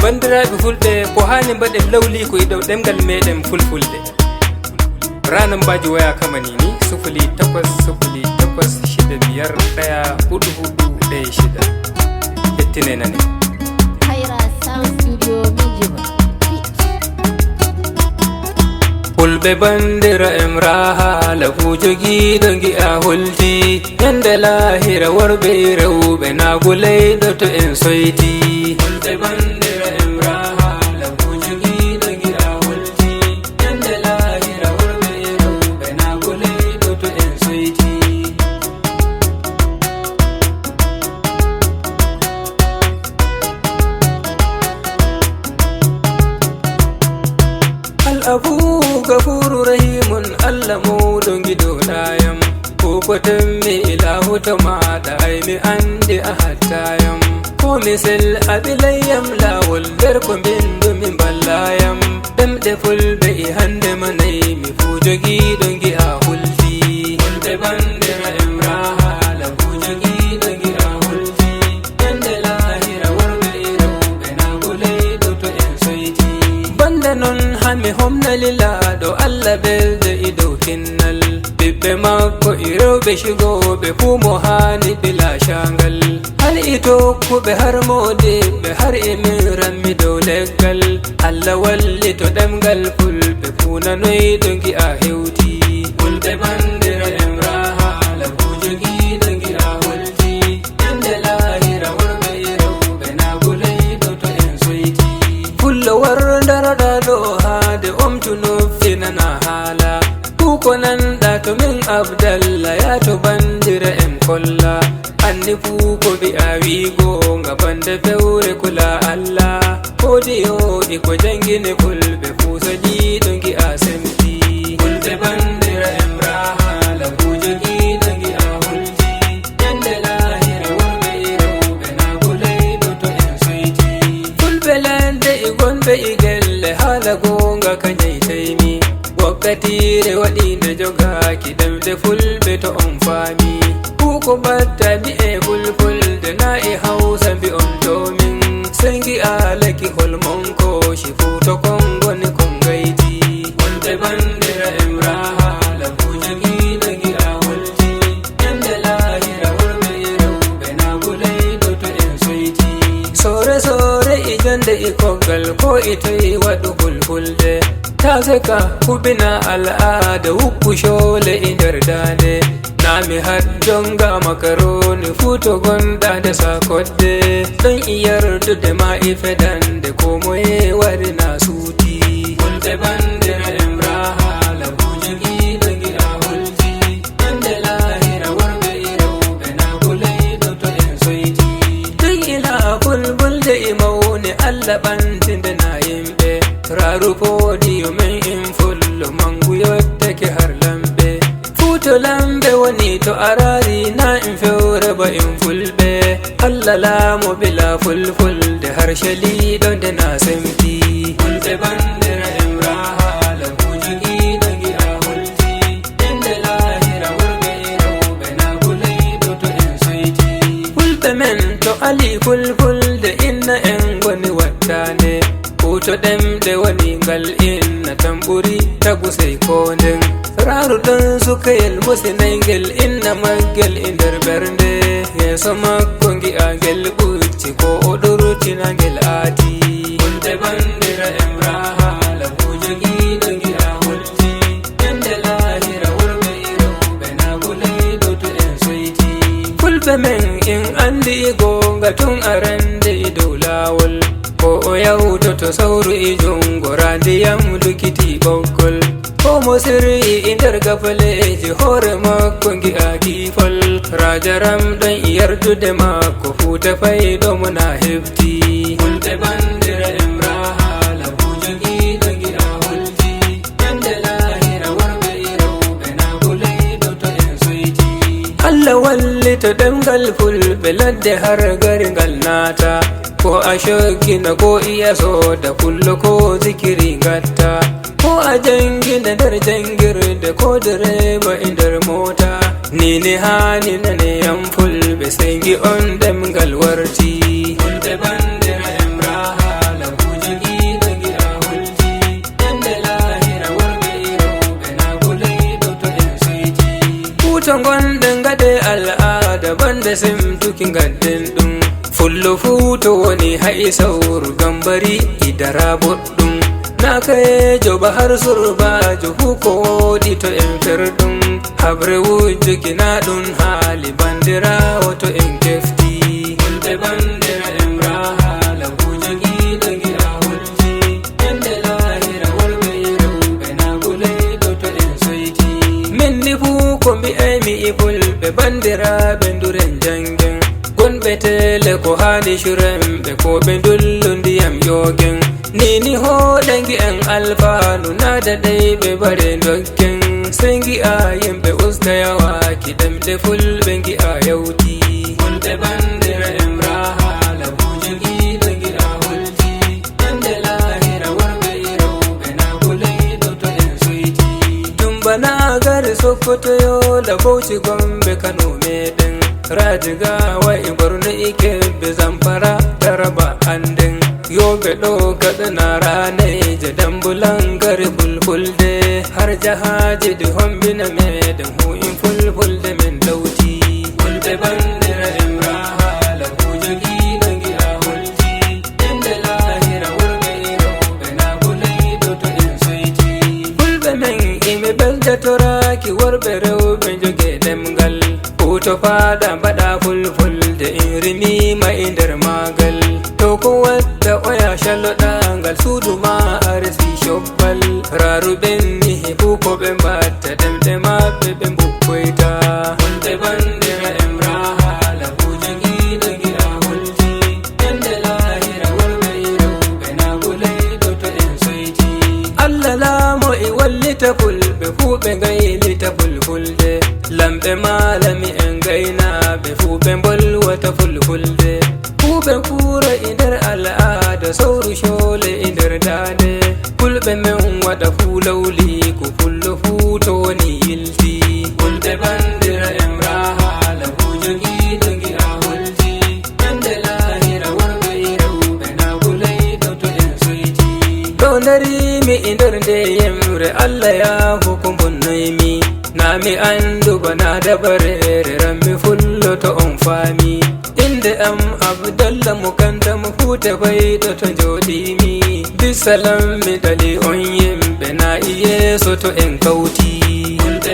bandiraɓe fulɓe ko hani mbaɗen lawli ko iɗo ɗemgal meɗen fulfulde. Ranan mbaji waya kamani ni 0808651446 hettine nane. Hayra Sound Studio Mijiba. Fulɓe bandira em raha lafu jogiɗo gi'a holti yande lahira worɓe rewɓe nagulayɗo to en soyti. Fulɓe bandira em raha lafu jogiɗo gi'a holti yande lahira worɓe rewɓe nagulayɗo to en soyti. Al-Afu Gafuru Rahimun Allah mawɗo giɗoɗayam ko temmi ilahu to maɗa aymi ande a hattayam ko misel aɓilayyam lawol nder ko mbindumi ballayam ɗemɗe fulɓe e hande manayi mi fu jogiɗo gi'a hulti. Fulɓe bandira em raha lafu jogiɗo gi'a hulti yande lahira worɓe rewɓe nagulayɗo to en soyti. Banda non hami homna lilaɗo Allah belde e dow kinnal ɓiɓɓe makko e rewɓe shigoɓe fuu mo hani bila shangal har e tokkuɓe har moɗiɓe har e min rammi dow leggal. Allah walli to ɗemgal fulɓe fuu nanoyɗo gi'a hewti. Fulɓe bandira em raha lafu jogiɗo gi'a holti yande lahira worɓe rewɓe nagulayɗo to en soyti. Fullo wardaraɗa ɗo haade omtu nofti nana haala ko nanɗa to min Abdallah ya to bandira em kolla anni fuu ko bi'a wigo nga bande fewre kula Allah kodi yoɗi ko jangine fulɓe fuu sajiɗo gi'a semti. Fulɓe bandira em raha lafu jogiɗo gi'a hulti yande lahira worɓe rewɓe nagulayɗo to en soyti. Fulɓe ladde e gonɓe e gelle haala gonga kanjaytaymi wakkatire waɗinde jogaki ɗemɗe fulɓe to on faami ko batta mbi'e fulfulde na e hausa mbi on to min sengi alaki holmonko shifu to kon goni kon gayti. Fulɓe bandira em raha lafu jogiɗo gi'a holti yande lahira worɓe rewɓe nagulayɗo to en soyti. Sore sore e jonde e koggal ko e tawi waɗu fulfulde taseka kubina al'ada hukku shole e nder dande nami har jonga makaroni futo gonɗa nde sakodde ɗon iyardude ma e fedande ko moye warina suuti. Fulɓe bandira em raha lafu jogiɗo gi'a holti yande lahira worɓe rewɓe nagulayɗo to en soyti. Ɗon ila fulfulde e mawni Allah ɓantinde na yimɓe raru podiyo men in fullo mangu yottake har lamɓe futo lamɓe woni to arari na in fewre ba in fulɓe. Allah laamo bila fulfulde har shaliɗo nde na semti. Fulɓe bandira em raha lafu jogiɗo gi'a holti yande lahira worɓe rewɓe nagulayɗo to en soyti. Fulɓe men to ali fulfulde inna en goni wattane to ɗemɗe woni ngal inna tamburi tagu sey ko nden raru ɗon sukayel musinayngel inna maggel e nder bernde yeeso makko gi'a ngel ɓucci ko o ɗortina ngel aati. Fulɓe bandira em raha lafu jogiɗo gi'a holti yande lahira worɓe rewɓe nagulayɗo to en soyti. Fulɓe men in andi gonga tun arande e dow lawol ko o yawtoto sawru e jungo randiyam lukiti ɓoggol ko mo sirri e nder gafaleji hoore makko gi'a kifol rajaram ɗon e yardude makko fuuta fayɗo mo na hefti. Fulɓe bandira em raha lafu jogiɗo gi'a holti yande lahira worɓe rewɓe nagulayɗo to en soyti. Allah walli to ɗemgal fulɓe ladde har gari ngal naata ko a shoggina ko iya soda kullo ko zikiri gatta ko a jangina nder jangirde ko direba e nder mota ni ne hani nane yam fulɓe sengi on ɗemgal warti. Fulɓe bandira em raha lafu to gonɗen gaɗe al'ada banda simtuki gadden ɗum fullo futo woni ha'i sauru gambari idara boɗɗum nakayejo ba har surbajo huko woɗi to en ferɗum habre wujjugina ɗum haali bandirawo to en kefti fulɓe bandira en rahala wujogiɗo gi'a hulti yande lahira worɓe rewɓe naguleyɗo to en soyti minni fuu ko mbi'aymi e fulɓe bandiraɓe nduren jangen gonɓe tele ko hani shuremɓe ko ɓe dullu ndiyam yogen nini hoɗangi en alfanu nada ɗay ɓe bare dokken sey gi'a yimɓe usta yawaki ɗemɗe fulɓe gi'a yawti fulɓe bandira en rahala bujogiɗo gi'a hulti yande lahira worɓe rewɓe naguleyɗo to en soyti tumbana gari Sokoto Yola Bauchi Gombe Kano meɗen Radigawa e Borno e Kebbi Zamfara Taraba Anden Yobe ɗo Katsina Raneja Dambulan gari Fulfulde har jahaji ɗi hombina meɗen hu'in fulfulde men ɗauti fulɓe bandira en rahala bujogiɗo gi'a hulti yande lahira worɓe rewɓe naguleyɗo to en soyti fulɓe men ime beldatoraki worɓe rewɓe joge ɗemgal to fada mbaɗa fulfulde in rimima e nder magal to ko wadda oya calloɗangal suudu ma arsi shobbal raruɓen ni heɓu ko ɓe mbatta ɗemɗe maɓɓe ɓe mbukkoyta fulɓe bandira en rahala bujogiɗo gi'a hulti yande lahira worɓe rewɓe naguleyɗo to en soyti Allah laamo e wallita fulɓe fuu ɓe gaylita fulfulde lamɓe malami en gaynaɓe fuu ɓe bolwata fulfulde fuu ɓe kuura e nder al'ada sawru shole e nder dade fulɓe men waɗa fuu lawli ko fullo fuu to woni yilti fulɓe bandira en rahala bujogiɗo gi'a hulti yande lahira worɓe rewɓe naguleyɗo to en soyti ɗo darimi e nder nde yemre Allah yahu ko bonnoymi nami andu bana dabarere rammi fullo to on faami inde am Abdallah Mukanda mo fuute bayɗo to joɗimi bisalam mi dali on yimɓe na iyeso to en kawti fulɓe